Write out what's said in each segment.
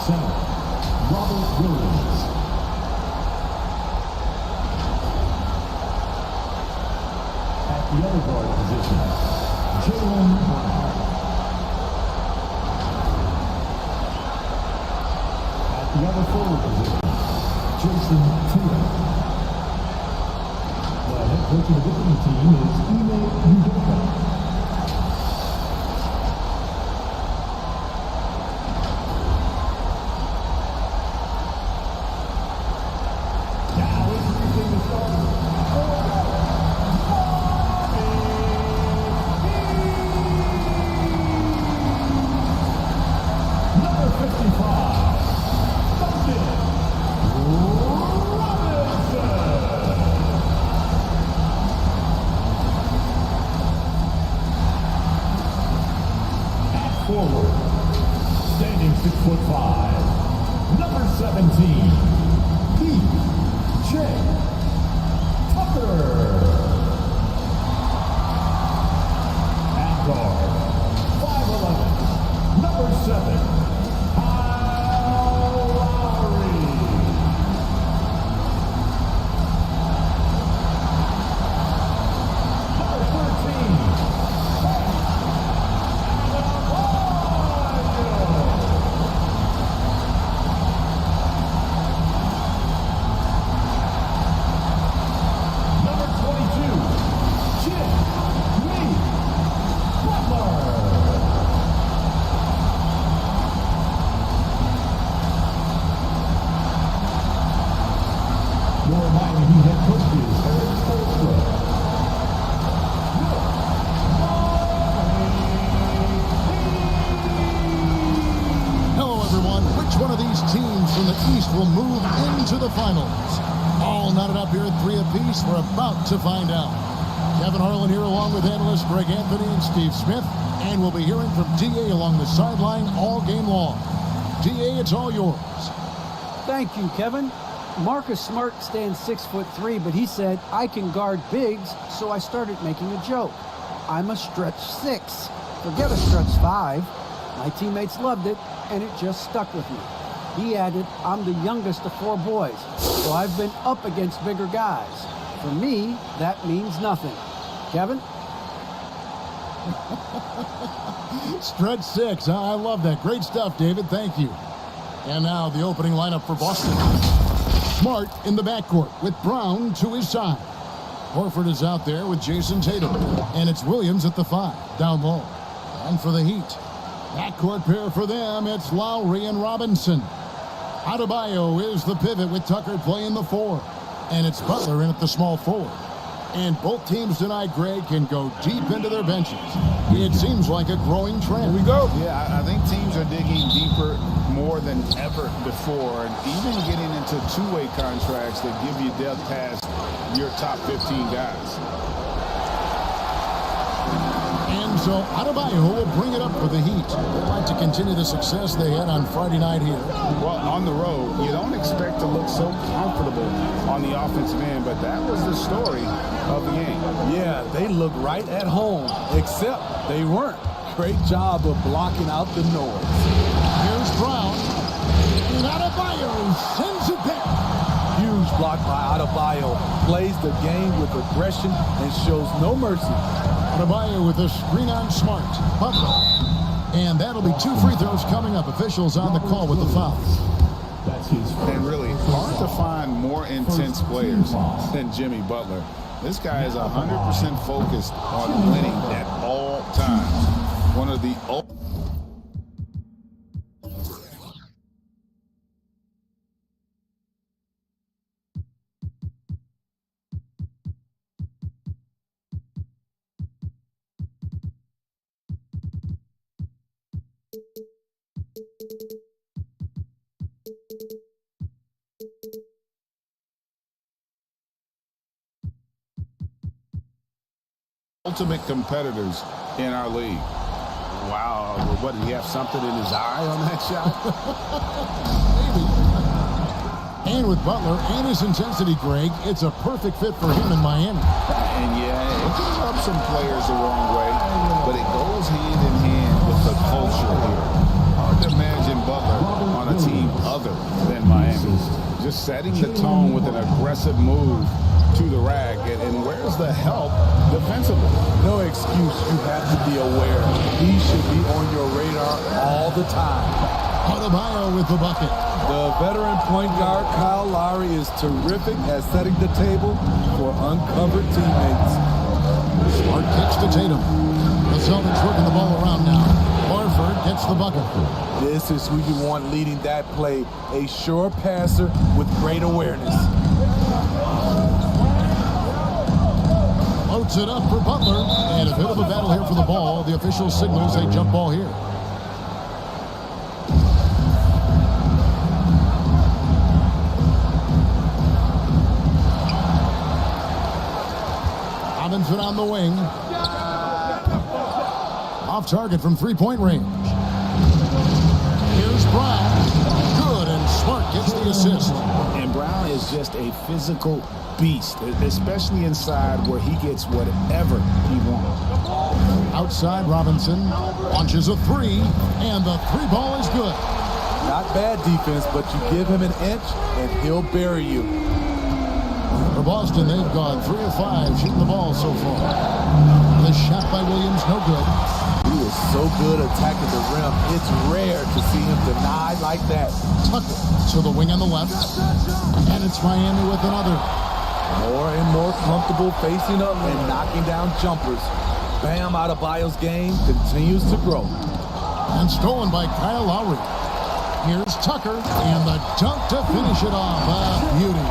Center, Robert Williams. At the other guard position, Jalen Brown. At the other forward position, Jason Tatum. The head coach of the visiting team is Nba2K22. Forward, standing 6'5", number 17, P.J. Tucker. At guard, 5'11", number 7, Kyle Lowry. Number 13, from the East will move into the finals. All knotted up here at 3 apiece. We're about to find out. Kevin Harlan here along with analysts Greg Anthony and Steve Smith. And we'll be hearing from D.A. along the sideline all game long. D.A., it's all yours. Thank you, Kevin. Marcus Smart stands 6'3", but he said, I can guard bigs, so I started making a joke. I'm a stretch 6. Forget a stretch 5. My teammates loved it, and it just stuck with me. He added, I'm the youngest of 4 boys, so I've been up against bigger guys. For me, that means nothing. Kevin? Stretch 6. I love that. Great stuff, David. Thank you. And now the opening lineup for Boston. Smart in the backcourt with Brown to his side. Horford is out there with Jason Tatum. And it's Williams at the 5, down low. And for the Heat, backcourt pair for them, it's Lowry and Robinson. Adebayo is the pivot with Tucker playing the 4. And it's Butler in at the small forward. And both teams tonight, Greg, can go deep into their benches. It seems like a growing trend. Here we go. Yeah, I think teams are digging deeper more than ever before. And even getting into two-way contracts that give you depth past your top 15 guys. And so Adebayo will bring it up for the Heat. They'd like to continue the success they had on Friday night here. Well, on the road, you don't expect to look so comfortable on the offensive end, but that was the story of the game. Yeah, they looked right at home, except they weren't. Great job of blocking out the noise. Here's Brown. And Adebayo sends it back. Huge block by Adebayo. Plays the game with aggression and shows no mercy. Adebayo with a screen on Smart. Butler. And that'll be 2 free throws coming up. Officials on the call with the foul. And really hard to find more intense players than Jimmy Butler. This guy is 100% focused on winning at all times. One of the ultimate competitors in our league. Wow, what, did he have something in his eye on that shot? Maybe. And with Butler and his intensity, Greg, it's a perfect fit for him in Miami. And yeah, it can rub some players the wrong way, but it goes hand in hand with the culture here. Hard to imagine Butler on a team just setting the tone with an aggressive move to the rack. And where's the help defensively? No excuse. You have to be aware. He should be on your radar all the time. Adebayo with the bucket. The veteran point guard, Kyle Lowry, is terrific at setting the table for uncovered teammates. Smart kicks to Tatum. The Celtics working the ball around now. Horford gets the bucket. This is who you want leading that play. A sure passer with great awareness. Loads it up for Butler. And a bit of a battle here for the ball. The official signals a jump ball here. Robinson on the wing. Off target from three-point range. Here's Brown. Good, and Smart gets the assist. And Brown is just a physical beast, especially inside where he gets whatever he wants. Outside, Robinson launches a three, and the three ball is good. Not bad defense, but you give him an inch, and he'll bury you. For Boston, they've gone 3 of 5 shooting the ball so far. The shot by Williams, no good. He is so good attacking the rim. It's rare to see him denied like that. Tucker to the wing on the left. And it's Miami with another. More and more comfortable facing up and knocking down jumpers. Bam Adebayo's game continues to grow. And stolen by Kyle Lowry. Here's Tucker, and the dunk to finish it off. A beauty.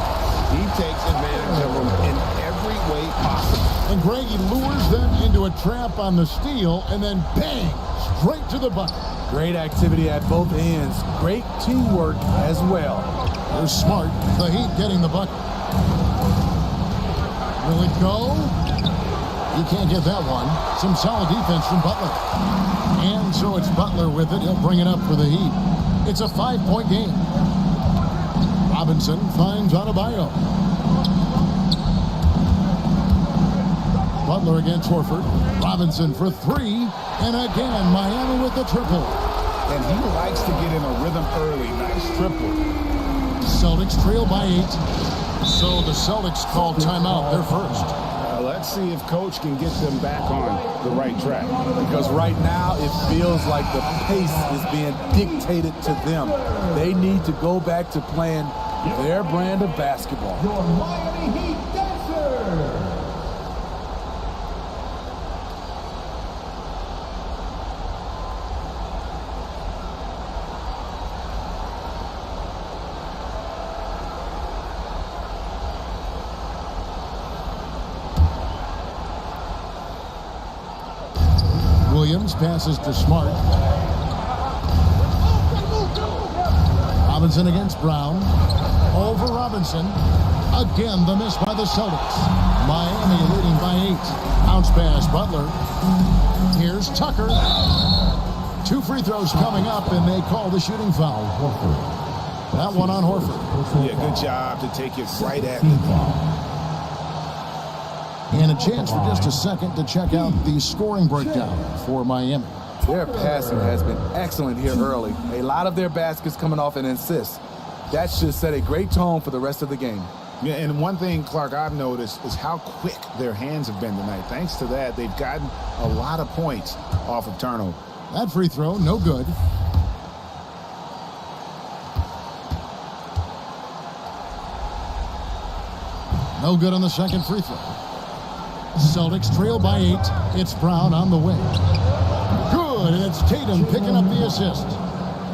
He takes advantage of them in every way possible. And Greg, he lures them into a trap on the steal, and then bang, straight to the bucket. Great activity at both ends. Great teamwork as well. Here's Smart, the Heat getting the bucket. Will it go? You can't get that one. Some solid defense from Butler. And so it's Butler with it. He'll bring it up for the Heat. It's a 5-point game. Robinson finds Adebayo. Butler against Horford. Robinson for three. And again, Miami with the triple. And he likes to get in a rhythm early. Nice triple. Celtics trail by 8. So the Celtics call timeout. They're first. Let's see if Coach can get them back on the right track. Because right now it feels like the pace is being dictated to them. They need to go back to playing their brand of basketball. Your Miami Heat dancer. Williams passes to Smart. Robinson against Brown. Over Robinson. Again, the miss by the Celtics. Miami leading by 8. Bounce pass, Butler. Here's Tucker. 2 free throws coming up, and they call the shooting foul. That one on Horford. Yeah, good job to take it right at the ball. And a chance for just a second to check out the scoring breakdown for Miami. Their passing has been excellent here early. A lot of their baskets coming off an assist. That should set a great tone for the rest of the game. Yeah, and one thing, Clark, I've noticed is how quick their hands have been tonight. Thanks to that, they've gotten a lot of points off of turnover. That free throw, no good. No good on the second free throw. Celtics trail by 8. It's Brown on the wing. Good, and it's Tatum picking up the assist.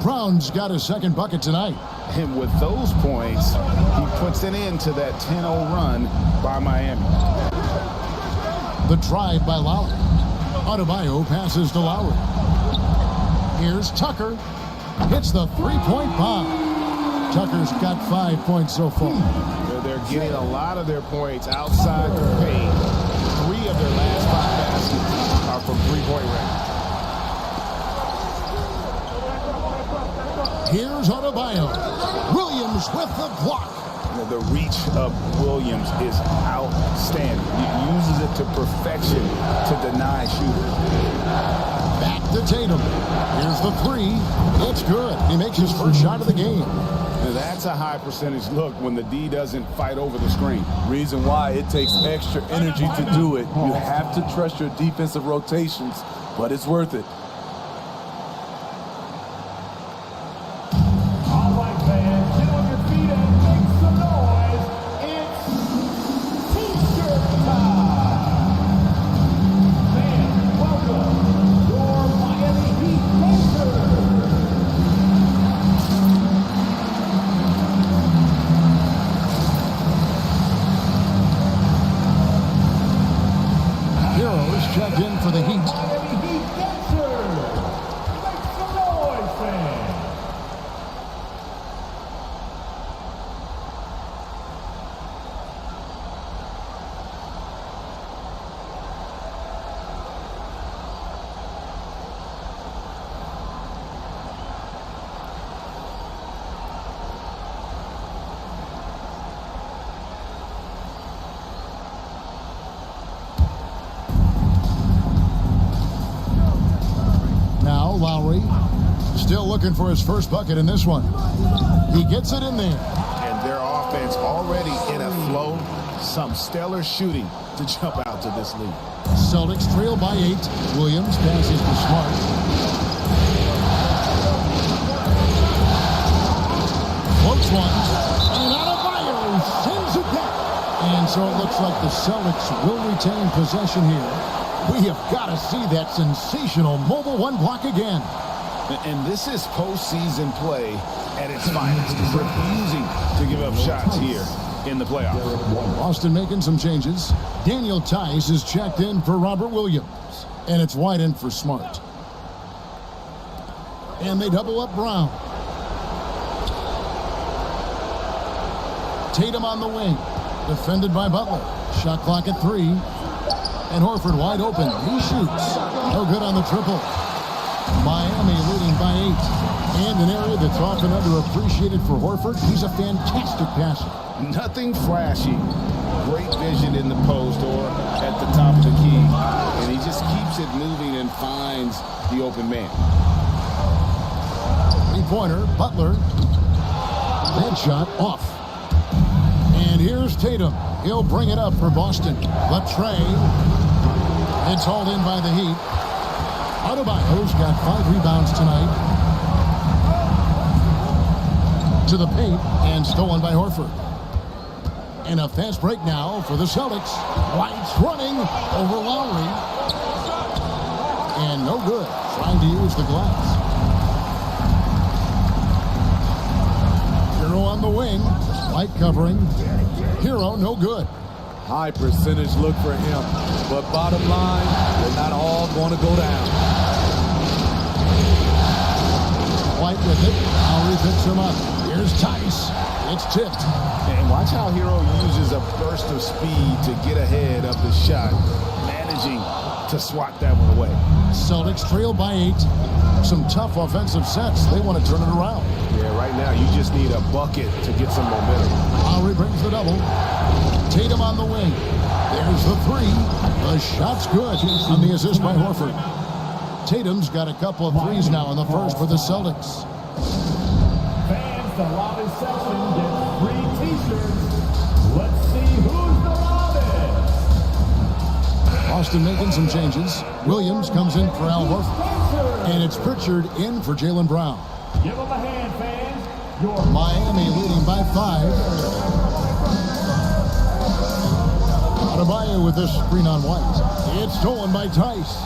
Brown's got his second bucket tonight. And with those points, he puts an end to that 10-0 run by Miami. The drive by Lowry. Adebayo passes to Lowry. Here's Tucker. Hits the three-point bomb. Tucker's got 5 points so far. They're getting a lot of their points outside the paint. 3 of their last 5 baskets are from three-point range. Here's Adebayo. Williams with the block. The reach of Williams is outstanding. He uses it to perfection to deny shooters. Back to Tatum. Here's the 3. It's good. He makes his first shot of the game. That's a high percentage look when the D doesn't fight over the screen. Reason why it takes extra energy to do it. You have to trust your defensive rotations, but it's worth it. All right, fans, get on your feet and make some noise. It's T-shirt time. Fans, welcome your Miami Heat Racers. Heroes checked in for the Heat. Miami Heat dancers. Make some noise, fans. Now Lowry still looking for his first bucket in this one. He gets it in there. And their offense already in a flow. Some stellar shooting to jump out to this lead. Celtics trail by 8. Williams passes to Smart. Floats one. And Adebayo sends it back. And so it looks like the Celtics will retain possession here. We have got to see that sensational mobile one block again. And this is postseason play at its finest. Refusing to give up shots here in the playoffs. Boston making some changes. Daniel Tice is checked in for Robert Williams. And it's wide in for Smart. And they double up Brown. Tatum on the wing. Defended by Butler. Shot clock at 3. And Horford wide open. He shoots. No good on the triple. Miami leading by 8. And an area that's often underappreciated for Horford. He's a fantastic passer. Nothing flashy. Great vision in the post or at the top of the key. And he just keeps it moving and finds the open man. Three-pointer. Butler. Head shot off. And here's Tatum. He'll bring it up for Boston. Latrey. It's hauled in by the Heat. Adebayo's got 5 rebounds tonight. To the paint and stolen by Horford. And a fast break now for the Celtics. White's running over Lowry. And no good. Trying to use the glass. Hero on the wing. White covering. Hero no good. High percentage look for him. But bottom line, they're not all going to go down. White with it. Lowry picks him up. Here's Tice. It's tipped. And watch how Hero uses a burst of speed to get ahead of the shot. Managing to swat that one away. Celtics trail by 8. Some tough offensive sets. They want to turn it around. Yeah, right now you just need a bucket to get some momentum. Lowry brings the double. Tatum on the wing. There's the 3. The shot's good on the assist by Horford. Tatum's got a couple of threes now in the first for the Celtics. Fans, the loudest section gets free T-shirts. Let's see who's the loudest. Boston making some changes. Williams comes in for Al Horford. And it's Pritchard in for Jaylen Brown. Give them a hand, fans. Your Miami leading by 5. Adebayo with this screen on White. It's stolen by Tice.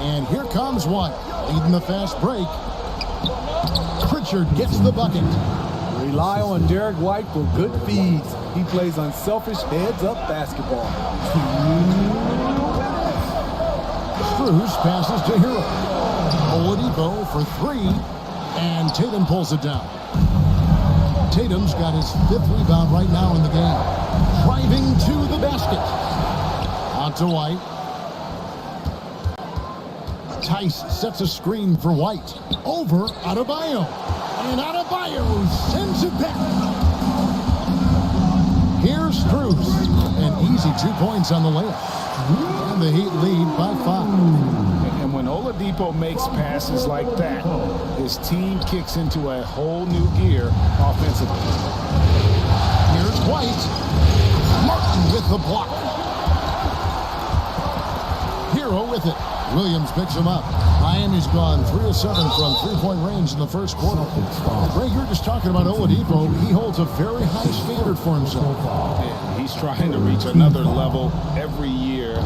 And here comes White, leading the fast break. Pritchard gets the bucket. Rely on Derek White for good feeds. He plays unselfish heads-up basketball. Strus passes to Hero. Oladipo for 3. And Tatum pulls it down. Tatum's got his 5th rebound right now in the game. Driving to the basket. On to White. Tice sets a screen for White. Over Adebayo. And Adebayo sends it back. Here's Strus. An easy 2 points on the layup. And the Heat lead by 5. And when Oladipo Oladipo makes passes like that, his team kicks into a whole new gear offensively. Here's White. Martin with the block. Hero with it. Williams picks him up. Miami's gone 3 of 7 from three-point range in the first quarter. Greg, you're just talking about Oladipo. He holds a very high standard for himself. And he's trying to reach another level every year.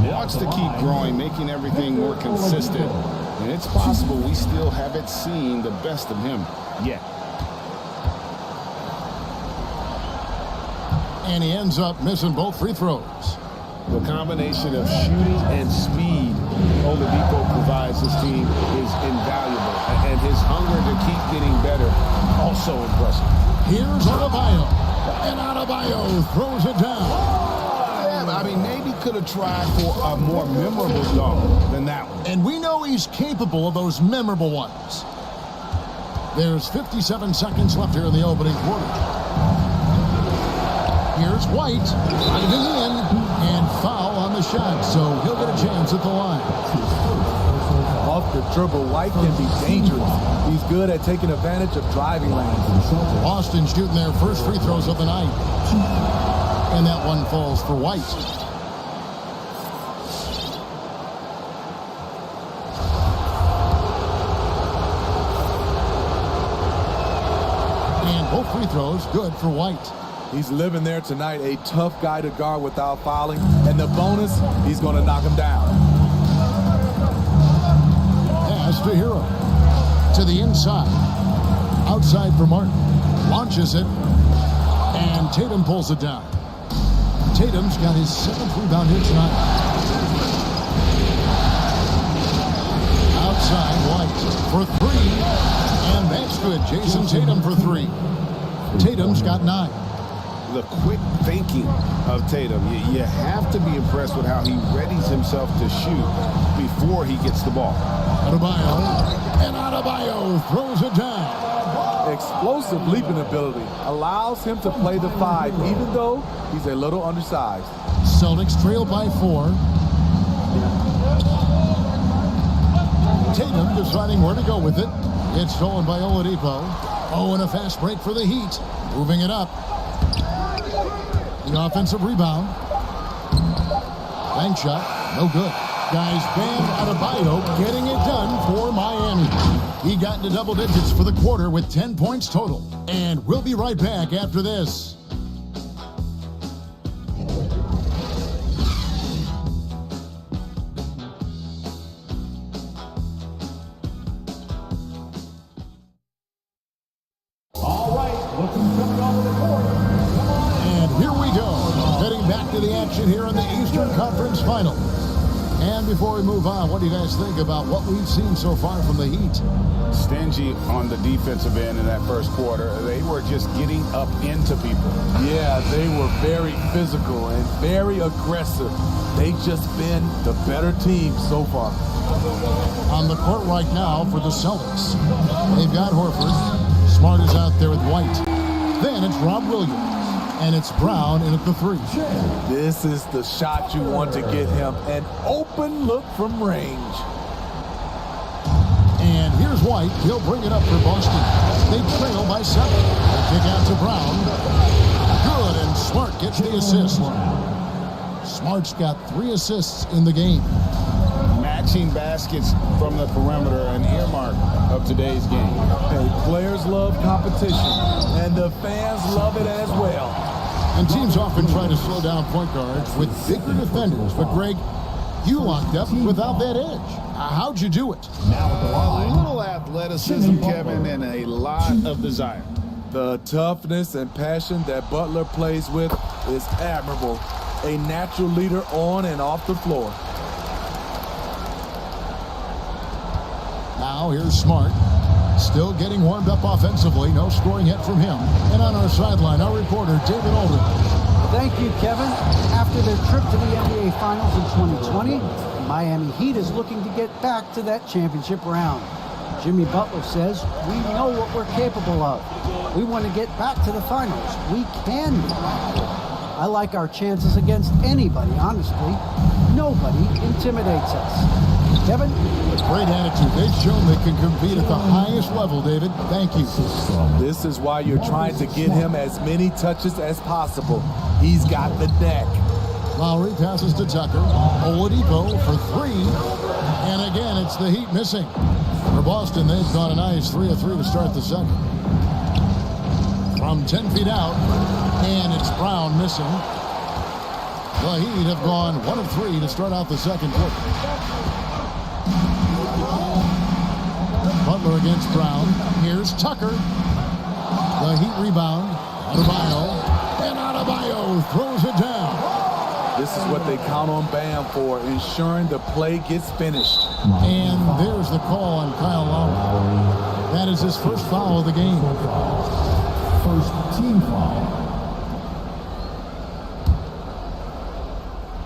Wants to keep growing, making everything more consistent. And it's possible we still haven't seen the best of him yet. And he ends up missing both free throws. The combination of shooting and speed Oladipo provides his team is invaluable. And his hunger to keep getting better, also impressive. Here's Adebayo. And Adebayo throws it down. I mean, maybe could have tried for a more memorable dunk than that one. And we know he's capable of those memorable ones. There's 57 seconds left here in the opening quarter. Here's White, driving in, and foul on the shot, so he'll get a chance at the line. Off the dribble, White can be dangerous. He's good at taking advantage of driving lanes. Boston shooting their first free throws of the night. And that one falls for White. And both free throws good for White. He's living there tonight, a tough guy to guard without fouling. And the bonus, he's going to knock him down. Pass to Hero. To the inside. Outside for Martin. Launches it. And Tatum pulls it down. Tatum's got his 7th rebound here tonight. Outside, White for 3. And that's good. Jason Tatum for 3. Tatum's got 9. The quick thinking of Tatum, you have to be impressed with how he readies himself to shoot before he gets the ball. Adebayo, and Adebayo throws it down. Explosive leaping ability allows him to play the 5, even though he's a little undersized. Celtics trail by 4. Tatum deciding where to go with it. It's stolen by Oladipo. Oh, and a fast break for the Heat. Moving it up. The offensive rebound. Bank shot. No good. Guys, Bam Adebayo getting it done for Miami. He got into double digits for the quarter with 10 points total. And we'll be right back after this. All right, look who's coming on the court. Come on. And here we go. Heading back to the action here in the Eastern Conference Final. And before we move on, what do you guys think about what we've seen so far from the Heat? Stingy on the defensive end in that first quarter. They were just getting up into people. Yeah, they were very physical and very aggressive. They've just been the better team so far. On the court right now for the Celtics. They've got Horford. Smart is out there with White. Then it's Rob Williams. And it's Brown in at the 3. This is the shot you want to get him. An open look from range. And here's White. He'll bring it up for Boston. They trail by 7. They kick out to Brown. Good, and Smart gets the assist. Smart's got 3 assists in the game. Matching baskets from the perimeter, an earmark of today's game. Hey, players love competition, and the fans love it as well. And teams often try to slow down point guards with bigger defenders. But, Greg, you locked up without that edge. How'd you do it? A little athleticism, Kevin, and a lot of desire. The toughness and passion that Butler plays with is admirable. A natural leader on and off the floor. Now here's Smart. Still getting warmed up offensively. No scoring hit from him. And on our sideline, our reporter, David Aldridge. Thank you, Kevin. After their trip to the NBA Finals in 2020, the Miami Heat is looking to get back to that championship round. Jimmy Butler says, we know what we're capable of. We want to get back to the finals. We can do it. I like our chances against anybody, honestly. Nobody intimidates us. Kevin? Great attitude. They've shown they can compete at the highest level, David. Thank you. This is why you're trying to get him as many touches as possible. He's got the neck. Lowry passes to Tucker. Oladipo for three. And again, it's the Heat missing. For Boston, they've gone a nice 3 of 3 to start the second. From 10 feet out, and it's Brown missing. The Heat have gone 1 of 3 to start out the second quarter. Butler against Brown. Here's Tucker. The Heat rebound. Adebayo. And Adebayo throws it down. This is what they count on Bam for, ensuring the play gets finished. And there's the call on Kyle Lowry. That is his first foul of the game. First team foul.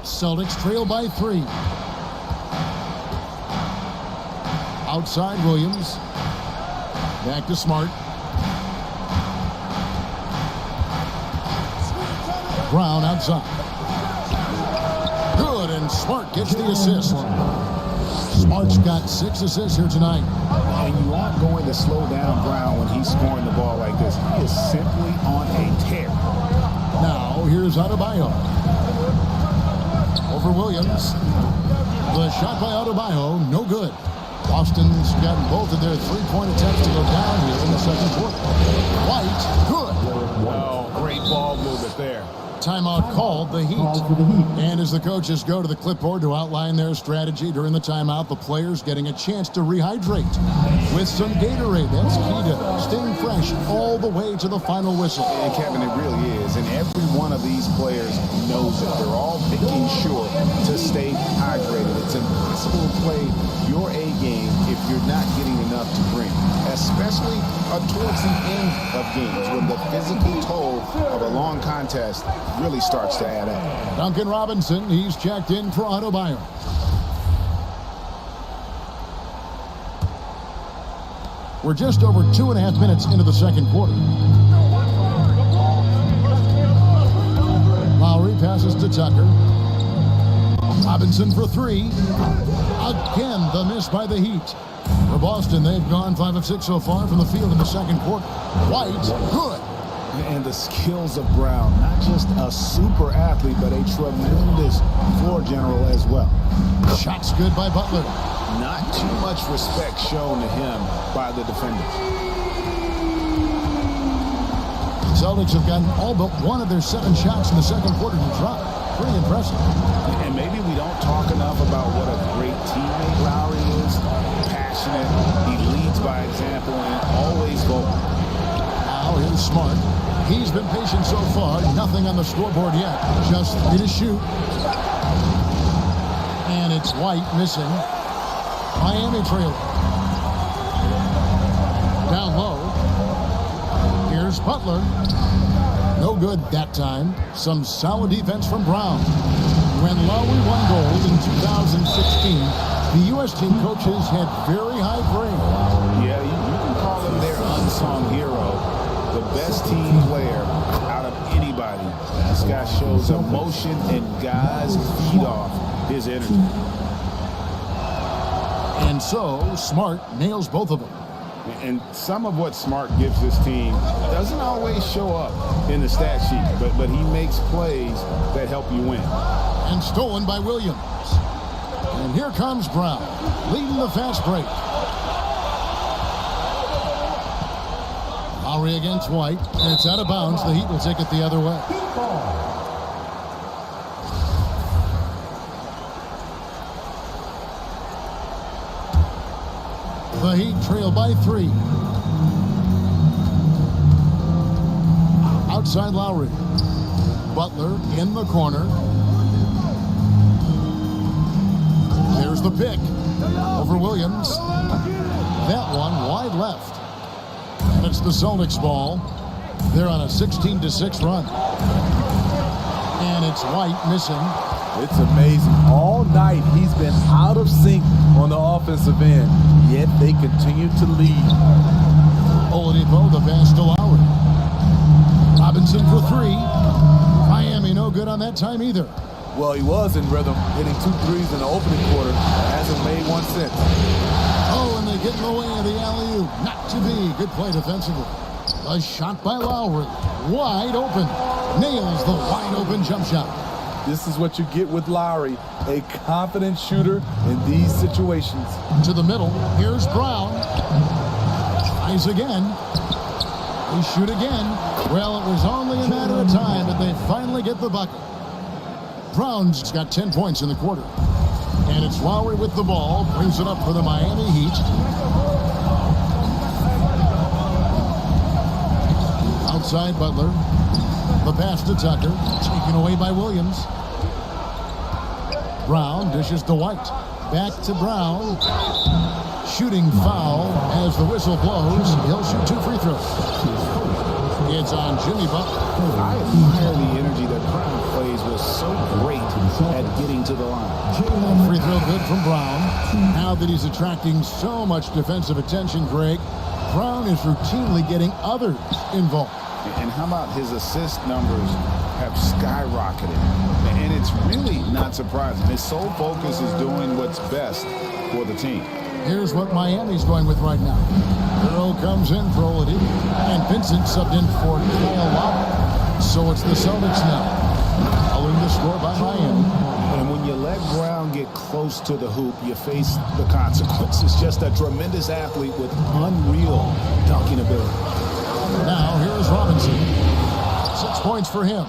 Celtics trail by 3. Outside Williams. Back to Smart. Brown outside. Good, and Smart gets the assist. Smart's got 6 assists here tonight. And you aren't going to slow down Brown when he's scoring the ball like this. He is simply on a tear. Now, here's Adebayo. Over Williams. The shot by Adebayo, no good. Boston's gotten both of their three-point attempts to go down here in the second quarter. White, good. Oh, great ball movement there. Timeout called, the Heat. And as the coaches go to the clipboard to outline their strategy during the timeout, the players getting a chance to rehydrate with some Gatorade. That's key to staying fresh all the way to the final whistle. And Kevin, it really is. And every one of these players knows it. They're all making sure to stay hydrated. It's impossible to play your A game if you're not getting enough to drink, especially towards the end of games when the physical toll of a long contest really starts to add up. Duncan Robinson, he's checked in for Adebayo. We're just over 2.5 minutes into the second quarter. Lowry passes to Tucker. Robinson for 3. Again, the miss by the Heat. For Boston, they've gone 5 of 6 so far from the field in the second quarter. White, good. And the skills of Brown, not just a super athlete, but a tremendous floor general as well. Shots good by Butler. Not too much respect shown to him by the defenders. Celtics have gotten all but one of their 7 shots in the second quarter to drop. Pretty impressive. And maybe we don't talk enough about what a great teammate Lowry is. Passionate, he leads by example, and always vocal. Now here's Smart. He's been patient so far. Nothing on the scoreboard yet. Just 3 to shoot. And it's White missing. Miami trailing. Down low. Here's Butler. No good that time. Some solid defense from Brown. When Lowry won gold in 2016, the U.S. team coaches had very high praise. Yeah, you can call him their unsung hero. The best team player out of anybody. This guy shows emotion, and guys feed off his energy. And so, Smart nails both of them. And some of what Smart gives this team doesn't always show up in the stat sheet, but he makes plays that help you win. And stolen by Williams. And here comes Brown, leading the fast break. Lowry against White, and it's out of bounds. The Heat will take it the other way. The Heat trail by 3. Outside Lowry. Butler in the corner. There's the pick. Over Williams. That one wide left. And it's the Celtics ball. They're on a 16-6 run. And it's White missing. It's amazing. All night he's been out of sync on the offensive end, yet they continue to lead. Oladipo, the pass to Lowry. Robinson Vincent for three. Miami no good on that time either. Well, he was in rhythm, hitting 2 threes in the opening quarter. Hasn't made one since. Oh, and they get in the way of the alley-oop. Not to be. Good play defensively. A shot by Lowry. Wide open. Nails the wide-open jump shot. This is what you get with Lowry, a confident shooter in these situations. To the middle. Here's Brown. Tries again. They shoot again. Well, it was only a matter of time, but they finally get the bucket. Brown's got 10 points in the quarter. And it's Lowry with the ball. Brings it up for the Miami Heat. Outside Butler. The pass to Tucker. Taken away by Williams. Brown dishes to White. Back to Brown. Shooting foul as the whistle blows. He'll shoot 2 free throws. It's on Jimmy Butler. I admire the energy that Brown plays was so great at getting to the line. Free throw good from Brown. Now that he's attracting so much defensive attention, Greg, Brown is routinely getting others involved. And how about his assist numbers have skyrocketed? And it's really not surprising. His sole focus is doing what's best for the team. Here's what Miami's going with right now. Earl comes in for Oladipo, and Vincent subbed in for Kyle Lowry. So it's the Celtics now, following the score by Miami. And when you let Brown get close to the hoop, you face the consequences. Just a tremendous athlete with unreal dunking ability. Now here's Robinson. 6 points for him.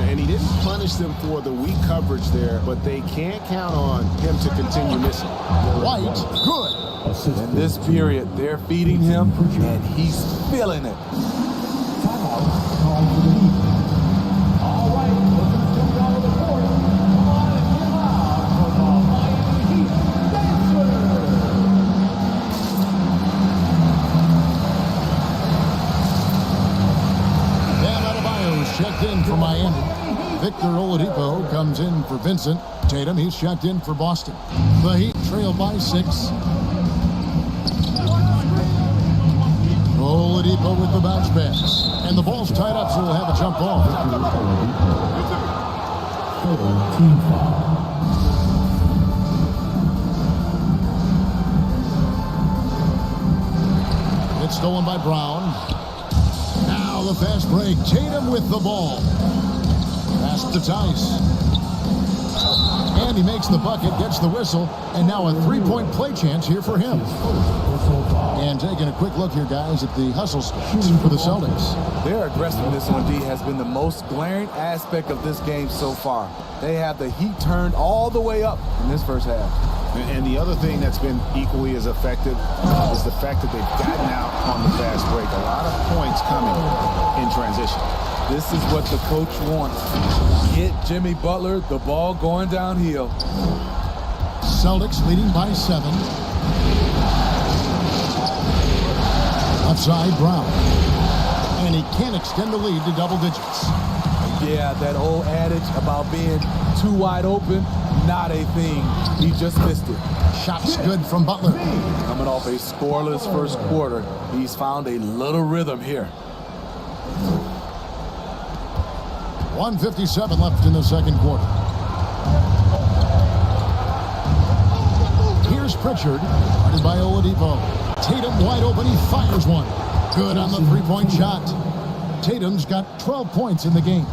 And he didn't punish them for the weak coverage there, but they can't count on him to continue missing. White, good. In this period, they're feeding him, and he's feeling it. All right, let's jump down to the court. Come on and get loud for the Miami Heat. Bam Adebayo's checked in for Miami. Victor Oladipo comes in for Vincent. Tatum, he's checked in for Boston. The Heat trail by 6. Oladipo with the bounce pass. And the ball's tied up, so we'll have a jump ball. Team foul. It's stolen by Brown. Now the fast break. Tatum with the ball. Pass to Tice. And he makes the bucket, gets the whistle, and now a 3-point play chance here for him. And taking a quick look here, guys, at the hustle stats for the Celtics. Their aggressiveness on D has been the most glaring aspect of this game so far. They have the heat turned all the way up in this first half. And the other thing that's been equally as effective is the fact that they've gotten out on the fast break. A lot of points coming in transition. This is what the coach wants. Get Jimmy Butler the ball going downhill. Celtics leading by 7. Outside Brown. And he can't extend the lead to double digits. Yeah, that old adage about being too wide open, not a thing. He just missed it. Shots good from Butler. Coming off a scoreless first quarter, he's found a little rhythm here. 1:57 left in the second quarter. Here's Pritchard, guarded by Oladipo. Tatum wide open, he fires one. Good on the 3-point shot. Tatum's got 12 points in the game.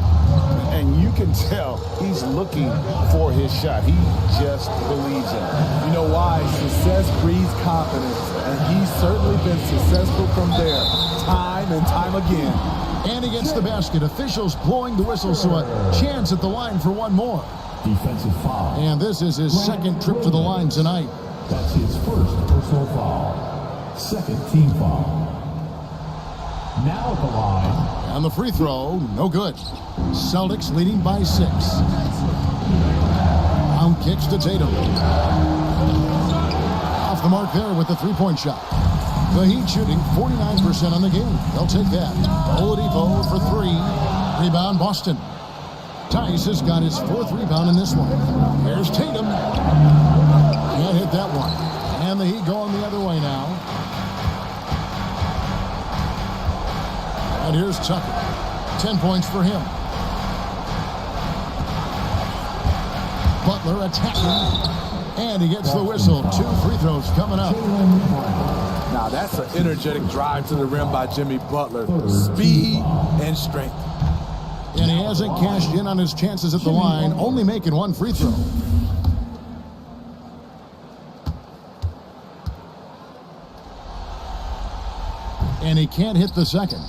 And you can tell he's looking for his shot. He just believes in it. You know why? Success breeds confidence, and he's certainly been successful from there, time and time again. And he gets the basket. Officials blowing the whistle, so a chance at the line for one more. Defensive foul. And this is his second trip to the line tonight. That's his first personal foul. Second team foul. Now at the line. And the free throw, no good. Celtics leading by 6. Brown kicks to Tatum. Off the mark there with the 3-point shot. The Heat shooting 49% on the game. They'll take that. Oladipo for 3. Rebound Boston. Tice has got his 4th rebound in this one. Here's Tatum. Can't hit that one. And the Heat going the other way now. And here's Tucker. 10 points for him. Butler attacking. And he gets the whistle. 2 free throws coming up. Now, that's an energetic drive to the rim by Jimmy Butler. Speed and strength. And he hasn't cashed in on his chances at the line, only making 1 free throw. And he can't hit the second.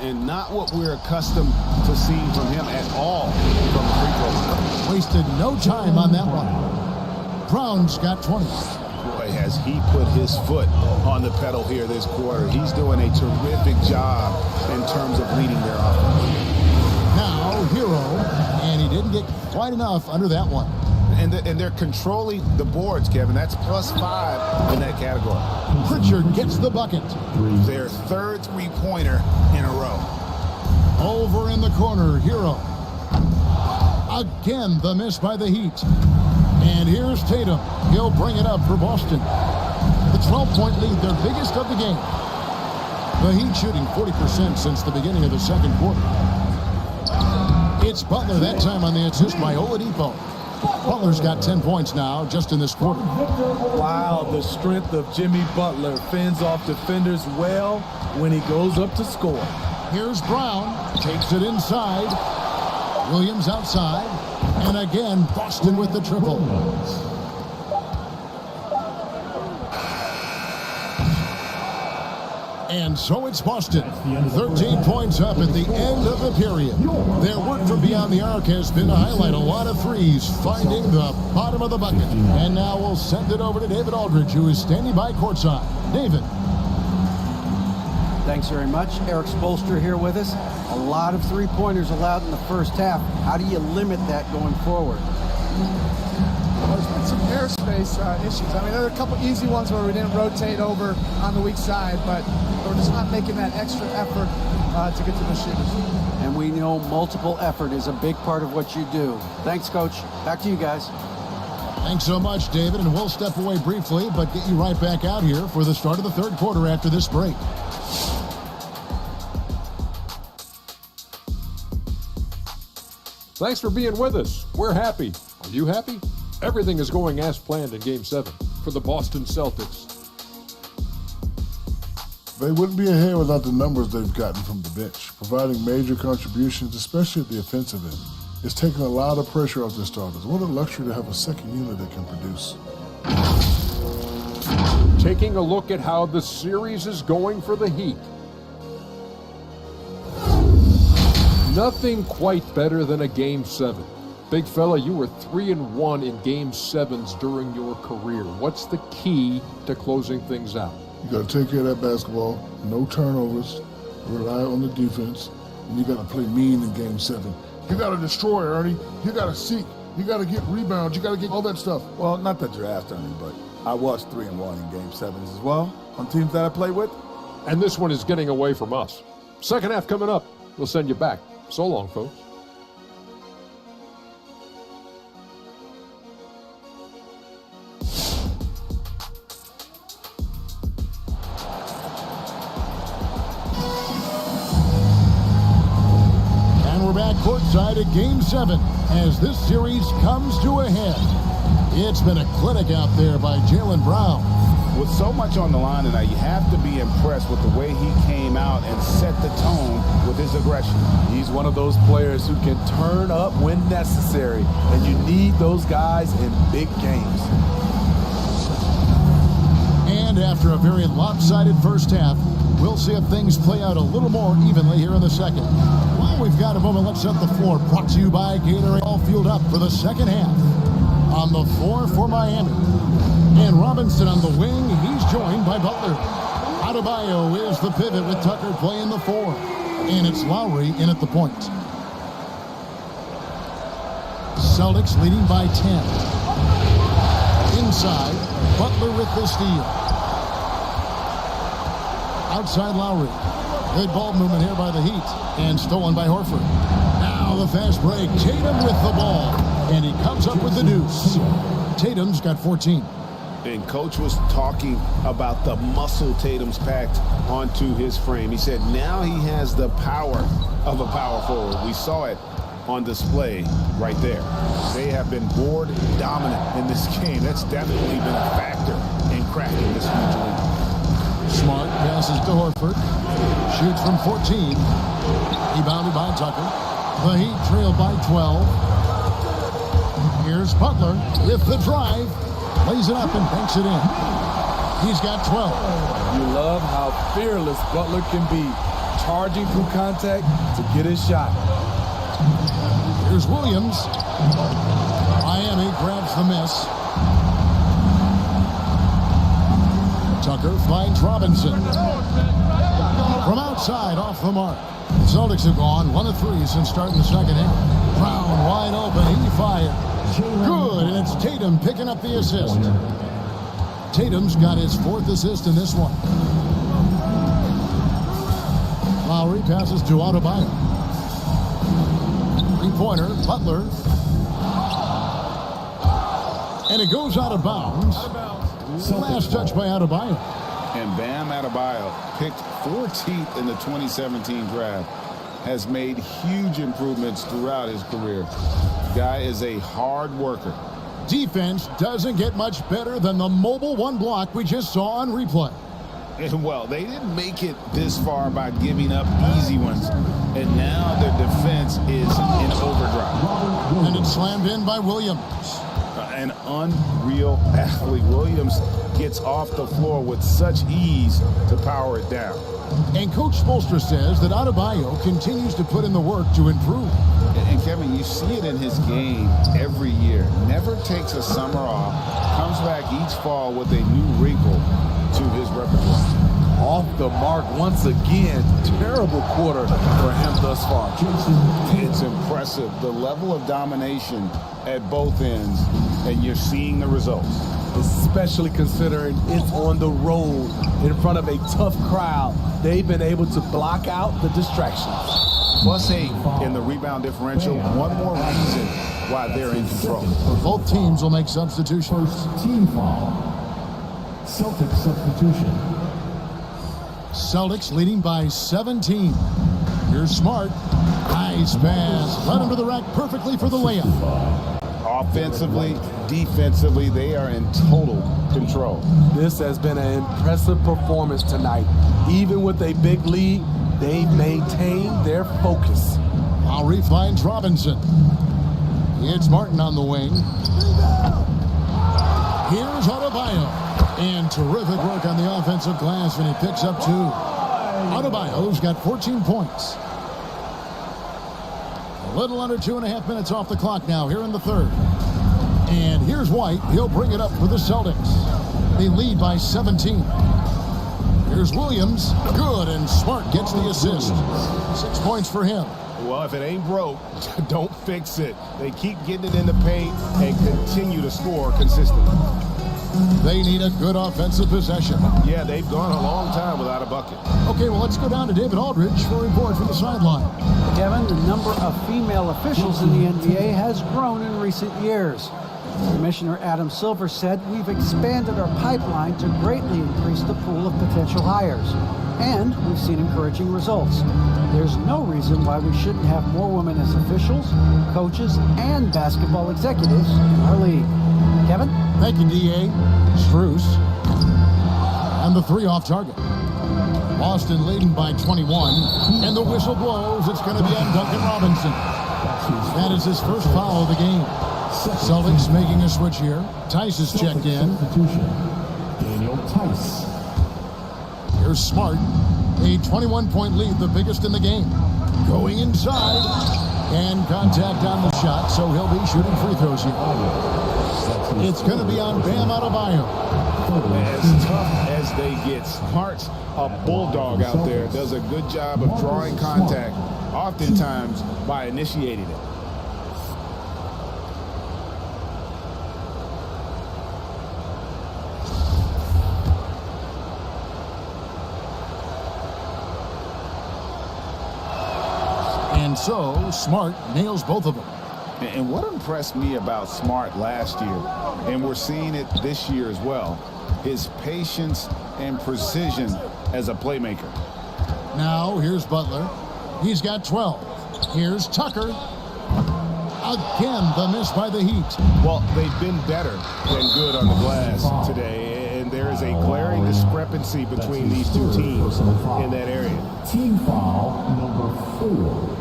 And not what we're accustomed to seeing from him at all from the free throw line. Wasted no time on that one. Brown's got 20. Boy, has he put his foot on the pedal here this quarter. He's doing a terrific job in terms of leading their offense. Now, Hero, and he didn't get quite enough under that one. And they're controlling the boards, Kevin. That's +5 in that category. Pritchard gets the bucket. Their 3rd three-pointer in a row. Over in the corner, Hero. Again, the miss by the Heat. And here's Tatum. He'll bring it up for Boston. The 12-point lead, their biggest of the game. The Heat shooting 40% since the beginning of the second quarter. It's Butler that time on the assist by Oladipo. Butler's got 10 points now just in this quarter. Wow, the strength of Jimmy Butler fends off defenders well when he goes up to score. Here's Brown. Takes it inside. Williams outside. And again, Boston with the triple. And so it's Boston. 13 points up at the end of the period. Their work from beyond the arc has been to highlight a lot of threes, finding the bottom of the bucket. And now we'll send it over to David Aldridge, who is standing by courtside. David. Thanks very much. Eric Spoelstra here with us. A lot of three-pointers allowed in the first half. How do you limit that going forward? Well, there's been some airspace issues. I mean, there are a couple easy ones where we didn't rotate over on the weak side, but we're just not making that extra effort to get to the shooters. And we know multiple effort is a big part of what you do. Thanks, Coach. Back to you guys. Thanks so much, David. And we'll step away briefly, but get you right back out here for the start of the third quarter after this break. Thanks for being with us. We're happy. Are you happy? Everything is going as planned in Game 7 for the Boston Celtics. They wouldn't be ahead without the numbers they've gotten from the bench, providing major contributions, especially at the offensive end. It's taken a lot of pressure off their starters. What a luxury to have a second unit that can produce. Taking a look at how the series is going for the Heat. Nothing quite better than a Game 7. Big fella, you were 3-1 in Game 7s during your career. What's the key to closing things out? You got to take care of that basketball, no turnovers, rely on the defense, and you got to play mean in Game 7. You got to destroy, Ernie. You got to seek. You got to get rebounds. You got to get all that stuff. Well, not the draft, Ernie, but I was 3-1 in Game 7s as well on teams that I play with. And this one is getting away from us. Second half coming up. We'll send you back. So long, folks. And we're back courtside at Game 7 as this series comes to a head. It's been a clinic out there by Jaylen Brown. With so much on the line tonight, you have to be impressed with the way he came out and set the tone with his aggression. He's one of those players who can turn up when necessary, and you need those guys in big games. And after a very lopsided first half, we'll see if things play out a little more evenly here in the second. While we've got a moment, let's set the floor. Brought to you by Gatorade. All fueled up for the second half. On the floor for Miami. And Robinson on the wing, he's joined by Butler. Adebayo is the pivot with Tucker playing the 4. And it's Lowry in at the point. Celtics leading by 10. Inside, Butler with the steal. Outside Lowry. Good ball movement here by the Heat. And stolen by Horford. Now the fast break. Tatum with the ball. And he comes up with the deuce. Tatum's got 14. And Coach was talking about the muscle Tatum's packed onto his frame. He said now he has the power of a power forward. We saw it on display right there. They have been board dominant in this game. That's definitely been a factor in cracking this huge lead. Smart passes to Horford. Shoots from 14. Rebounded by Tucker. The Heat trail by 12. Here's Butler with the drive. Lays it up and banks it in. He's got 12. You love how fearless Butler can be, charging through contact to get his shot. Here's Williams. Miami grabs the miss. Tucker finds Robinson. From outside, off the mark. The Celtics have gone 1 of 3 since starting the second half. Brown wide open. He fired. Good, and it's Tatum picking up the assist. Tatum's got his 4th assist in this one. Lowry passes to Adebayo. Three-pointer, Butler. And it goes out of bounds. Last touch by Adebayo. And Bam Adebayo, picked 14th in the 2017 draft, has made huge improvements throughout his career. Guy is a hard worker. Defense doesn't get much better than the mobile one block we just saw on replay. And well, they didn't make it this far by giving up easy ones. And now their defense is in overdrive. And it's slammed in by Williams. An unreal athlete. Williams gets off the floor with such ease to power it down. And Coach Spoelstra says that Adebayo continues to put in the work to improve. And Kevin, you see it in his game every year. Never takes a summer off. Comes back each fall with a new wrinkle to his repertoire. Off the mark once again. Terrible quarter for him thus far. It's impressive. The level of domination at both ends, and you're seeing the results. Especially considering it's on the road in front of a tough crowd. They've been able to block out the distractions. +8 in the rebound differential. One more reason why they're in control. Both teams will make substitutions. First team foul. Celtics substitution. Celtics leading by 17. Here's Smart. Nice pass. Led him to the rack perfectly for the layup. Offensively, defensively, they are in total control. This has been an impressive performance tonight. Even with a big lead, they've maintained their focus. Lowry finds Robinson. It's Martin on the wing. Here's Adebayo. And terrific work on the offensive glass, and he picks up 2. Adebayo's got 14 points. A little under 2.5 minutes off the clock now here in the third. And here's White. He'll bring it up for the Celtics. They lead by 17. Here's Williams. Good, and Smart gets the assist. 6 points for him. Well, if it ain't broke, don't fix it. They keep getting it in the paint and continue to score consistently. They need a good offensive possession. Yeah, they've gone a long time without a bucket. Okay, well, let's go down to David Aldridge for a report from the sideline. Kevin, the number of female officials in the NBA has grown in recent years. Commissioner Adam Silver said, "We've expanded our pipeline to greatly increase the pool of potential hires, and we've seen encouraging results. There's no reason why we shouldn't have more women as officials, coaches, and basketball executives in our league." Kevin? Thank you, D.A. Strus. And the 3 off target. Boston leading by 21. And the whistle blows. It's going to be on Duncan Robinson. That is his first foul of the game. Celtics making a switch here. Tice is checked in. Daniel Tice. Here's Smart. A 21-point lead, the biggest in the game. Going inside. And contact on the shot, so he'll be shooting free throws here. It's going to be on Bam Adebayo. As tough as they get, Smart's a bulldog out there. Does a good job of drawing contact, oftentimes by initiating it. And so, Smart nails both of them. And what impressed me about Smart last year, and we're seeing it this year as well, his patience and precision as a playmaker. Now, here's Butler. He's got 12. Here's Tucker. Again, the miss by the Heat. Well, they've been better than good on the glass today, and there is a glaring discrepancy between these two teams in that area. Team foul number 4.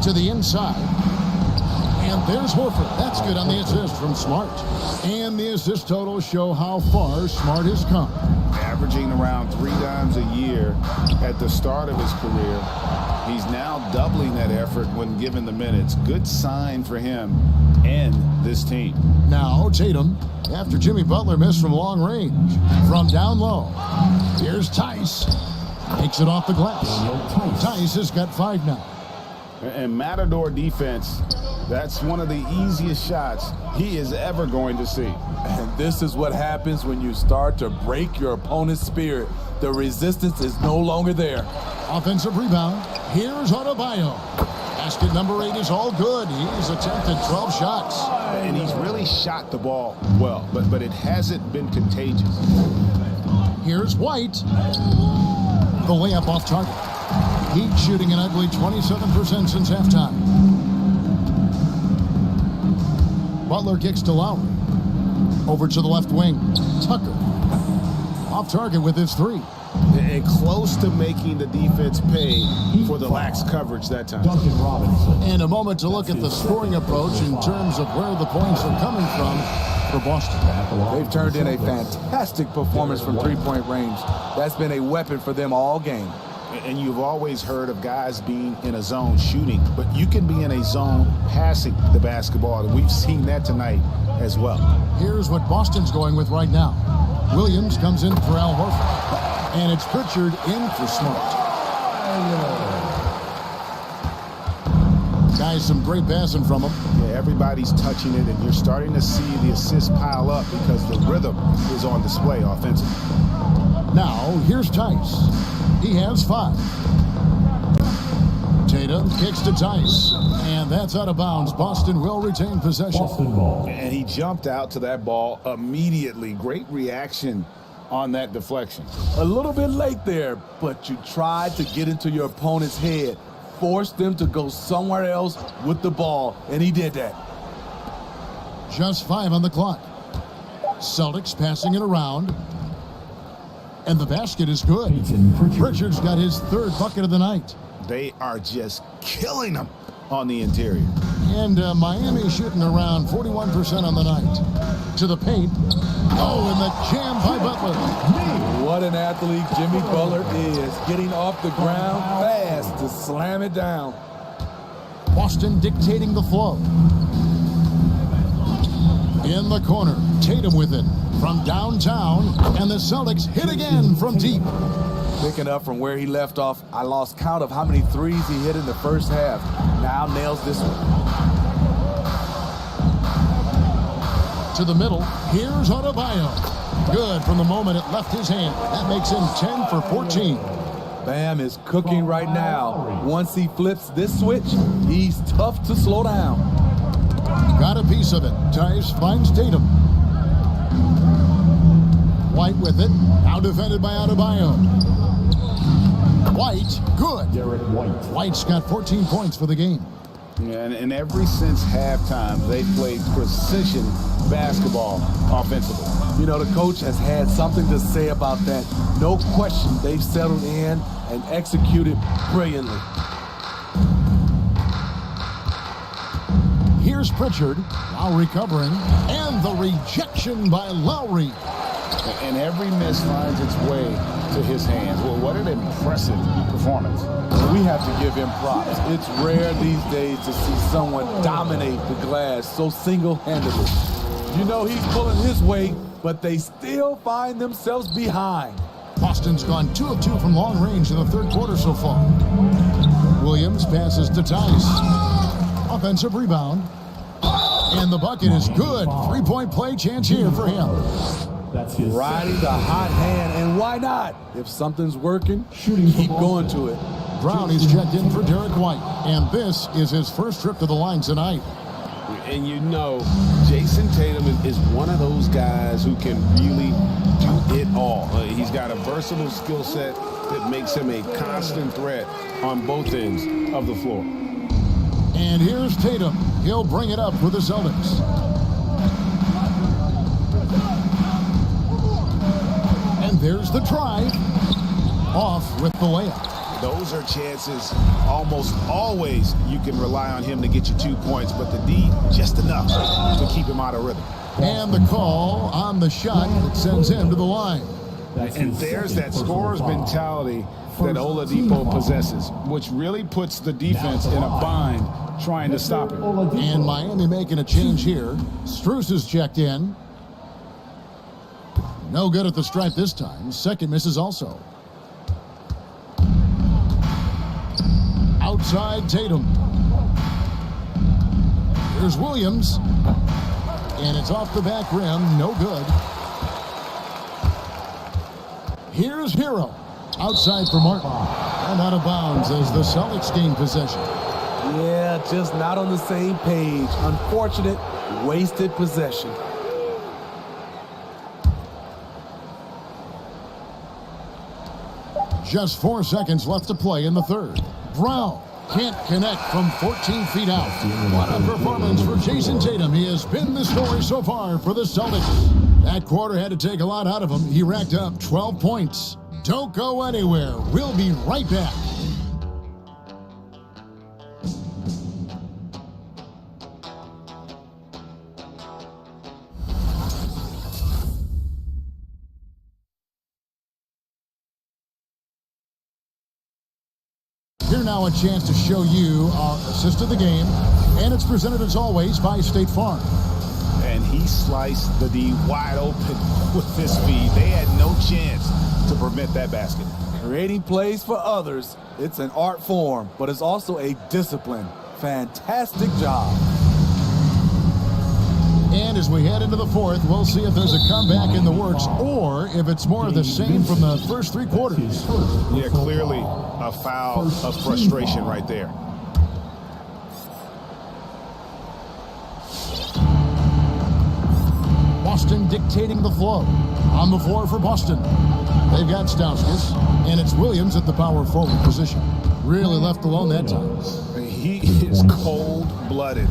To the inside. And there's Horford. That's good on the assist from Smart. And the assist totals show how far Smart has come. Averaging around 3 times a year at the start of his career. He's now doubling that effort when given the minutes. Good sign for him and this team. Now Tatum, after Jimmy Butler missed from long range. From down low. Here's Tice. Takes it off the glass. Tice has got 5 now. And Matador defense, that's one of the easiest shots he is ever going to see. And this is what happens when you start to break your opponent's spirit. The resistance is no longer there. Offensive rebound. Here's Adebayo. Basket number 8 is all good. He's attempted 12 shots. And he's really shot the ball well, but it hasn't been contagious. Here's White. The layup off target. Heat shooting an ugly 27% since halftime. Butler kicks to Lowry. Over to the left wing. Tucker. Off target with his 3. And close to making the defense pay for the lax coverage that time. Duncan Robinson. And a moment to look at the scoring approach in terms of where the points are coming from for Boston. They've turned in a fantastic performance from three-point range. That's been a weapon for them all game. And you've always heard of guys being in a zone shooting, but you can be in a zone passing the basketball, and we've seen that tonight as well. Here's what Boston's going with right now. Williams comes in for Al Horford, and it's Pritchard in for Smart. Guys, some great passing from him. Yeah, everybody's touching it, and you're starting to see the assists pile up because the rhythm is on display offensively. Now, here's Tice. He has 5. Tatum kicks to Tice, and that's out of bounds. Boston will retain possession. Boston ball. And he jumped out to that ball immediately. Great reaction on that deflection. A little bit late there, but you tried to get into your opponent's head. Force them to go somewhere else with the ball, and he did that. Just 5 on the clock. Celtics passing it around. And the basket is good. Pritchard's got his 3rd bucket of the night. They are just killing them on the interior. And Miami shooting around 41% on the night. To the paint. Oh, and the jam by Butler. What an athlete Jimmy Butler is. Getting off the ground fast to slam it down. Boston dictating the flow. In the corner. Tatum with it. From downtown, and the Celtics hit again from deep. Picking up from where he left off, I lost count of how many threes he hit in the first half. Now nails this one. To the middle, here's Adebayo. Good from the moment it left his hand. That makes him 10 for 14. Bam is cooking right now. Once he flips this switch, he's tough to slow down. Got a piece of it. Tice finds Tatum. White with it. Now defended by Adebayo. White, good. Derek White. White's got 14 points for the game. Yeah, and ever since halftime, they've played precision basketball offensively. You know, the coach has had something to say about that. No question, they've settled in and executed brilliantly. Here's Pritchard, now recovering, and the rejection by Lowry. And every miss finds its way to his hands. Well, what an impressive performance. We have to give him props. It's rare these days to see someone dominate the glass so single-handedly. You know he's pulling his weight, but they still find themselves behind. Boston's gone 2 of 2 from long range in the 3rd quarter so far. Williams passes to Tice. Offensive rebound. And the bucket is good. 3-point play chance here for him. Riding the hot hand, and why not? If something's working, keep going to it. Brown is checked in for Derek White, and this is his first trip to the line tonight. And you know, Jason Tatum is one of those guys who can really do it all. He's got a versatile skill set that makes him a constant threat on both ends of the floor. And here's Tatum. He'll bring it up for the Celtics. And there's the drive. Off with the layup. Those are chances almost always you can rely on him to get you 2 points, but the D just enough to keep him out of rhythm. And the call on the shot that sends him to the line. And there's that scorer's mentality that Oladipo possesses, which really puts the defense in a bind trying to stop him. And Miami making a change here. Strus is checked in. No good at the stripe this time. Second misses also. Outside Tatum. Here's Williams. And it's off the back rim. No good. Here's Hero. Outside for Martin. And out of bounds as the Celtics gain possession. Yeah, just not on the same page. Unfortunate, wasted possession. Just 4 seconds left to play in the third. Brown can't connect from 14 feet out. What a performance for Jason Tatum. He has been the story so far for the Celtics. That quarter had to take a lot out of him. He racked up 12 points. Don't go anywhere. We'll be right back. Here now a chance to show you our assist of the game, and it's presented as always by State Farm. And he sliced the D wide open with his speed. They had no chance to prevent that basket. Creating plays for others, it's an art form, but it's also a discipline. Fantastic job. And as we head into the fourth, we'll see if there's a comeback in the works or if it's more of the same from the first 3 quarters. Yeah, clearly a foul of frustration right there. Boston dictating the flow. On the floor for Boston. They've got Stauskas, and it's Williams at the power forward position. Really left alone that time. He is cold-blooded.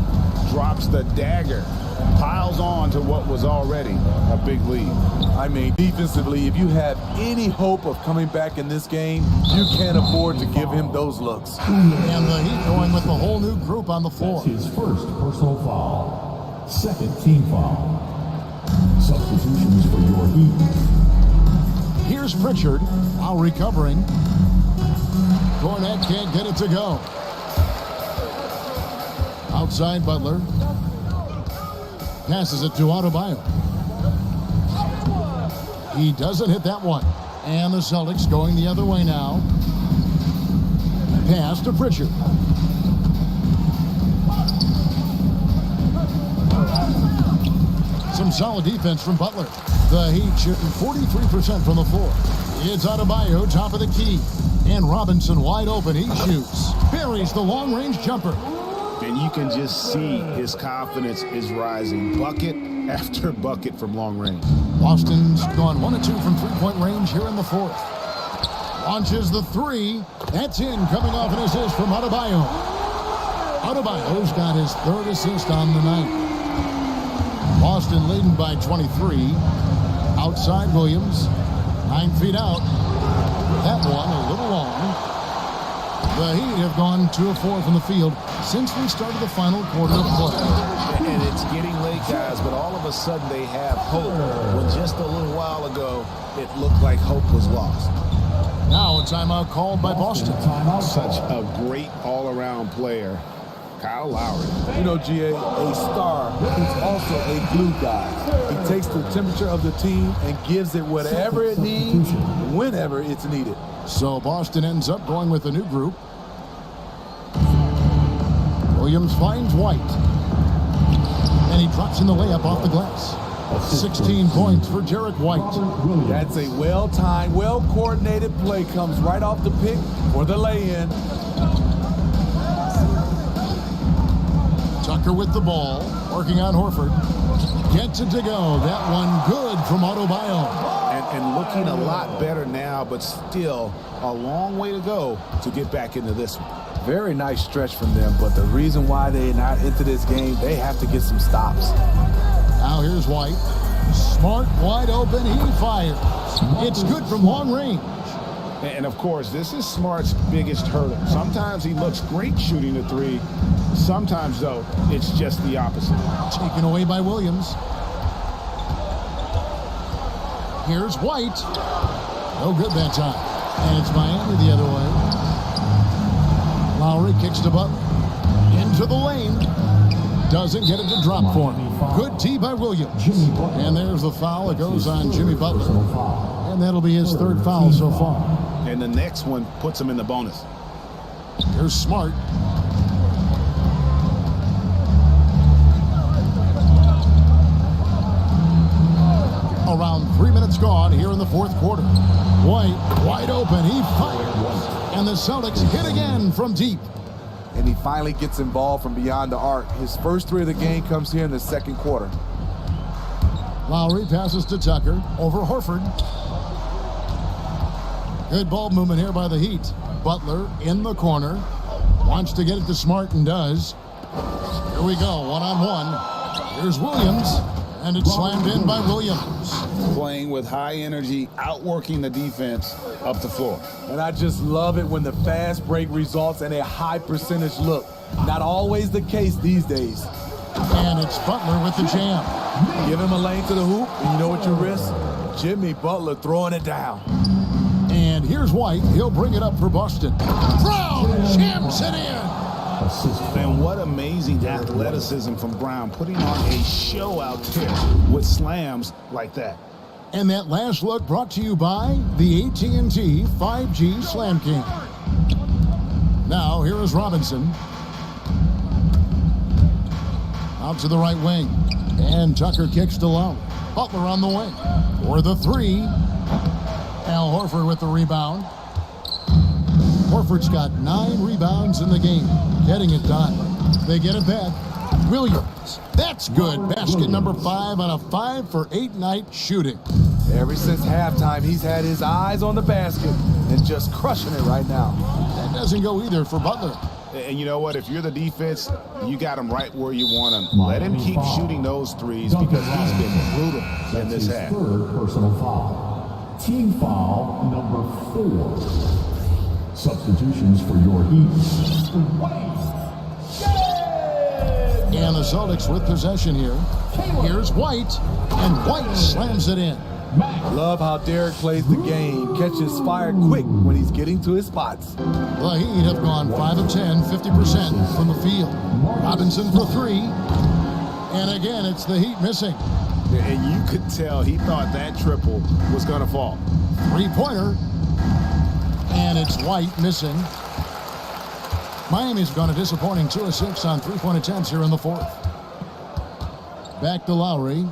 Drops the dagger. Piles on to what was already a big lead. I mean, defensively, if you have any hope of coming back in this game, you can't afford to give him those looks. And the Heat going with the whole new group on the floor. His first personal foul. Second team foul. Substitutions for your Heat. Here's Pritchard while recovering. Cornette can't get it to go. Outside Butler. Passes it to Adebayo. He doesn't hit that one. And the Celtics going the other way now. Pass to Pritchard. Some solid defense from Butler. The Heat shooting 43% from the floor. It's Adebayo, top of the key. And Robinson wide open. He shoots. Buries the long-range jumper. And you can just see his confidence is rising. Bucket after bucket from long range. Boston's gone 1 of 2 from three-point range here in the fourth. Launches the three. That's in, coming off an assist from Adebayo. Adebayo's got his 3rd assist on the night. Boston leading by 23. Outside Williams. 9 feet out. That one a little long. The Heat have gone 2 of 4 from the field since we started the final quarter of play. And it's getting late, guys, but all of a sudden they have hope. When just a little while ago, it looked like hope was lost. Now a timeout called by Boston. Such a great all-around player, Kyle Lowry. You know, GA, a star is also a glue guy. He takes the temperature of the team and gives it whatever it needs, whenever it's needed. So Boston ends up going with a new group. Williams finds White. And he drops in the layup off the glass. 16 points for Jarrett White. That's a well-timed, well-coordinated play. Comes right off the pick for the lay-in. Tucker with the ball, working on Horford. Gets it to go. That one good from Adebayo. And looking a lot better now, but still a long way to go to get back into this one. Very nice stretch from them, but the reason why they're not into this game, they have to get some stops. Now here's White. Smart, wide open, he fires. It's good from long range. And of course, this is Smart's biggest hurdle. Sometimes he looks great shooting the three. Sometimes, though, it's just the opposite. Taken away by Williams. Here's White. No good that time. And it's Miami the other way. Lowry kicks to Butler. Into the lane. Doesn't get it to drop for him. Good tee by Williams. And there's the foul. It goes on Jimmy Butler. And that'll be his third foul so far. And the next one puts him in the bonus. Here's Smart. Around 3 minutes gone here in the fourth quarter. White, wide open, he fires. And the Celtics hit again from deep. And he finally gets involved from beyond the arc. His first three of the game comes here in the second quarter. Lowry passes to Tucker over Horford. Good ball movement here by the Heat. Butler in the corner. Wants to get it to Smart and does. Here we go, one-on-one. Here's Williams. And it's slammed in by Williams. Playing with high energy, outworking the defense up the floor. And I just love it when the fast break results in a high percentage look. Not always the case these days. And it's Butler with the jam. Give him a lane to the hoop, and you know what you risk? Jimmy Butler throwing it down. And here's White. He'll bring it up for Boston. Brown jams it in. And what amazing athleticism from Brown, putting on a show out there with slams like that. And that last look brought to you by the AT&T 5G Slam King. Now here is Robinson. Out to the right wing. And Tucker kicks to Lowry. Butler on the wing. For the three. Al Horford with the rebound. Horford's got 9 rebounds in the game. Getting it done. They get it back. Williams. That's good. Basket number 5 on a 5 for 8 night shooting. Ever since halftime, he's had his eyes on the basket and just crushing it right now. That doesn't go either for Butler. And you know what? If you're the defense, you got him right where you want him. Let him keep shooting those threes because he's been brutal in this half. Third personal foul. Team foul number 4. Substitutions for your Heat. And the Celtics with possession here. Here's White, and White slams it in. Love how Derek plays the game. Catches fire quick when he's getting to his spots. The Heat have gone 5 of 10, 50% from the field. Robinson for 3. And again, it's the Heat missing. And you could tell he thought that triple was going to fall. 3-pointer. And it's White missing. Miami's gone a disappointing 2 of 6 on 3-point attempts here in the fourth. Back to Lowry.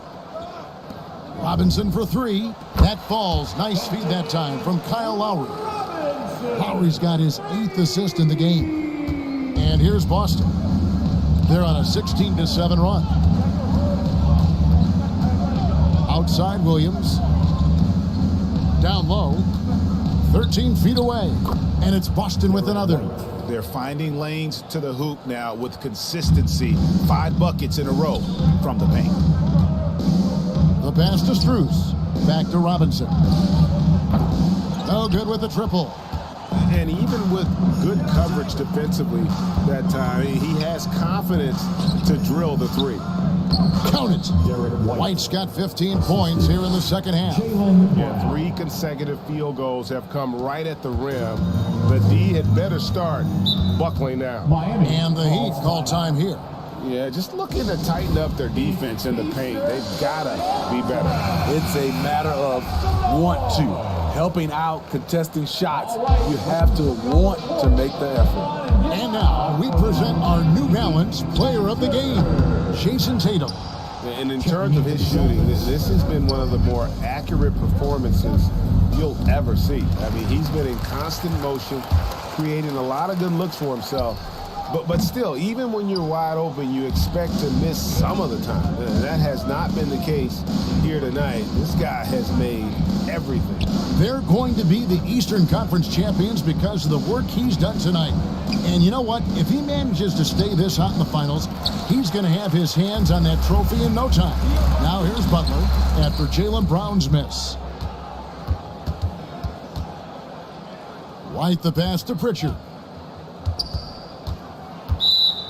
Robinson for 3. That falls. Nice feed that time from Kyle Lowry. Lowry's got his 8th assist in the game. And here's Boston. They're on a 16-7 run. Outside Williams. Down low. 13 feet away. And it's Boston with another. They're finding lanes to the hoop now with consistency. 5 buckets in a row from the paint. The pass to Strus. Back to Robinson. No good with the triple. And even with good coverage defensively that time, he has confidence to drill the 3. Count it. White's got 15 points here in the second half. Yeah, 3 consecutive field goals have come right at the rim. The D had better start buckling now. And the Heat call time here. Yeah, just looking to tighten up their defense in the paint. They've got to be better. It's a matter of want to. Helping out, contesting shots. You have to want to make the effort. And now we present our New Balance Player of the Game, Jason Tatum. And in terms of his shooting, this has been one of the more accurate performances you'll ever see. I mean, he's been in constant motion, creating a lot of good looks for himself. But still, even when you're wide open, you expect to miss some of the time. And that has not been the case here tonight. This guy has made everything. They're going to be the Eastern Conference champions because of the work he's done tonight. And you know what? If he manages to stay this hot in the finals, he's going to have his hands on that trophy in no time. Now here's Butler after Jaylen Brown's miss. White the pass to Pritchard.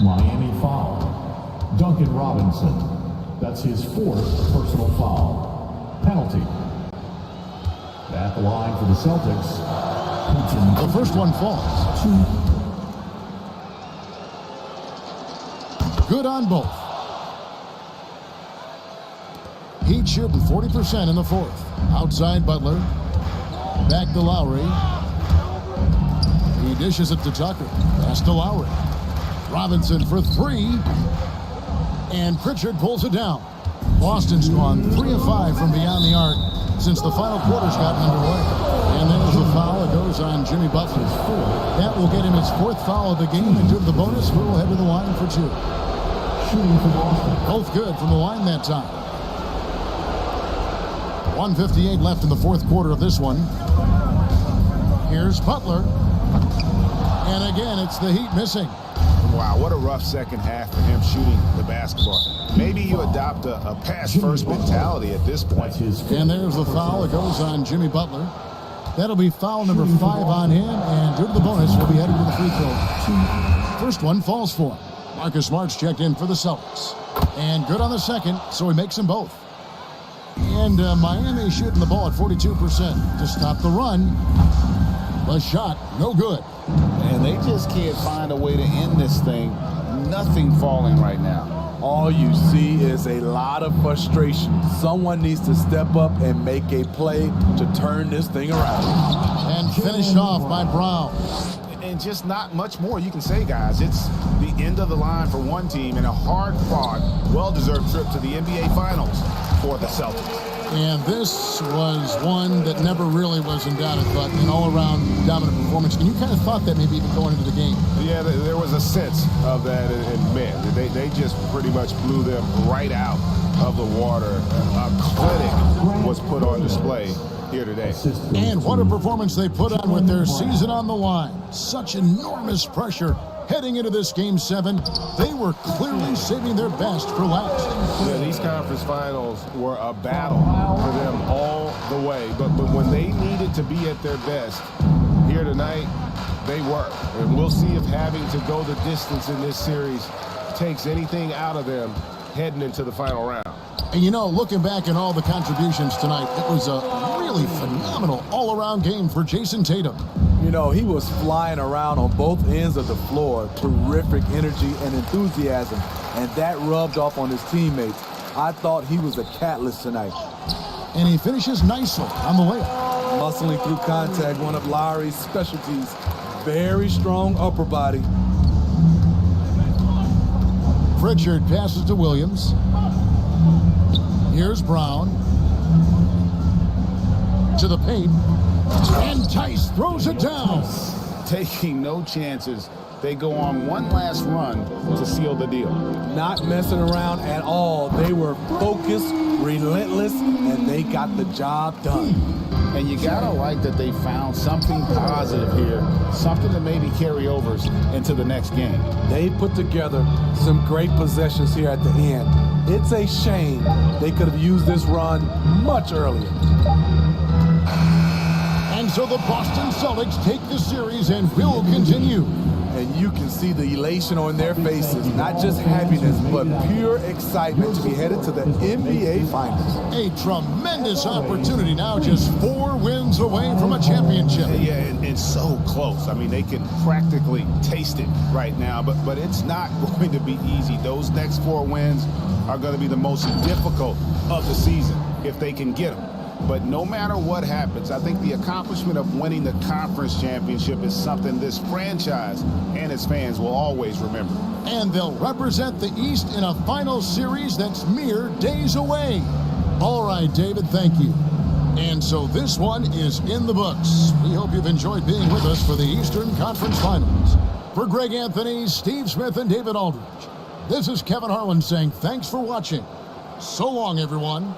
Miami foul. Duncan Robinson. That's his 4th personal foul. Penalty. At the line for the Celtics. The first one falls. Good on both. Heat shooting 40% in the 4th. Outside Butler. Back to Lowry. He dishes it to Tucker. Pass to Lowry. Robinson for 3. And Pritchard pulls it down. Boston's gone 3 of 5 from beyond the arc since the final quarter's gotten underway. And there's the foul. It goes on Jimmy Butler. That will get him his 4th foul of the game. And due to the bonus, we'll head to the line for 2. Shooting for Boston. Both good from the line that time. 1:58 left in the 4th quarter of this one. Here's Butler. And again, it's the Heat missing. Wow, what a rough second half for him shooting the basketball. Maybe you adopt a pass-first mentality at this point. And there's the foul. It goes on Jimmy Butler. That'll be foul number 5 on him. And due to the bonus, we'll be headed to the free throw. First one falls for him. Marcus Smart's checked in for the Celtics. And good on the second, so he makes them both. And Miami shooting the ball at 42% to stop the run. The shot, no good. And they just can't find a way to end this thing. Nothing falling right now. All you see is a lot of frustration. Someone needs to step up and make a play to turn this thing around. And finished off by Brown. And just not much more you can say, guys. It's the end of the line for one team and a hard-fought, well-deserved trip to the NBA Finals for the Celtics. And this was one that never really was in doubt, but an all-around dominant performance. And you kind of thought that maybe even going into the game. Yeah, there was a sense of that, and man, they just pretty much blew them right out of the water. A clinic was put on display here today. And what a performance they put on with their season on the line. Such enormous pressure heading into this Game 7. They were clearly saving their best for last. Yeah, these conference finals were a battle for them all the way. But when they needed to be at their best here tonight, they were. And we'll see if having to go the distance in this series takes anything out of them heading into the final round. And you know, looking back at all the contributions tonight, it was a really phenomenal all-around game for Jason Tatum. You know, he was flying around on both ends of the floor. Terrific energy and enthusiasm. And that rubbed off on his teammates. I thought he was a catalyst tonight. And he finishes nicely on the layup. Muscling through contact, one of Lowry's specialties. Very strong upper body. Pritchard passes to Williams. Here's Brown. To the paint. And Tice throws it down. Taking no chances. They go on one last run to seal the deal. Not messing around at all. They were focused, relentless, and they got the job done. And you gotta like that they found something positive here, something to maybe carry overs into the next game. They put together some great possessions here at the end. It's a shame they could have used this run much earlier. And so the Boston Celtics take the series and will continue. And you can see the elation on their faces, not just happiness, but pure excitement to be headed to the NBA Finals. A tremendous opportunity now, just 4 wins away from a championship. Yeah, and so close. I mean, they can practically taste it right now, but it's not going to be easy. Those next 4 wins are going to be the most difficult of the season if they can get them. But no matter what happens, I think the accomplishment of winning the conference championship is something this franchise and its fans will always remember. And they'll represent the East in a final series that's mere days away. All right, David, thank you. And so this one is in the books. We hope you've enjoyed being with us for the Eastern Conference Finals. For Greg Anthony, Steve Smith, and David Aldridge, this is Kevin Harlan saying thanks for watching. So long, everyone.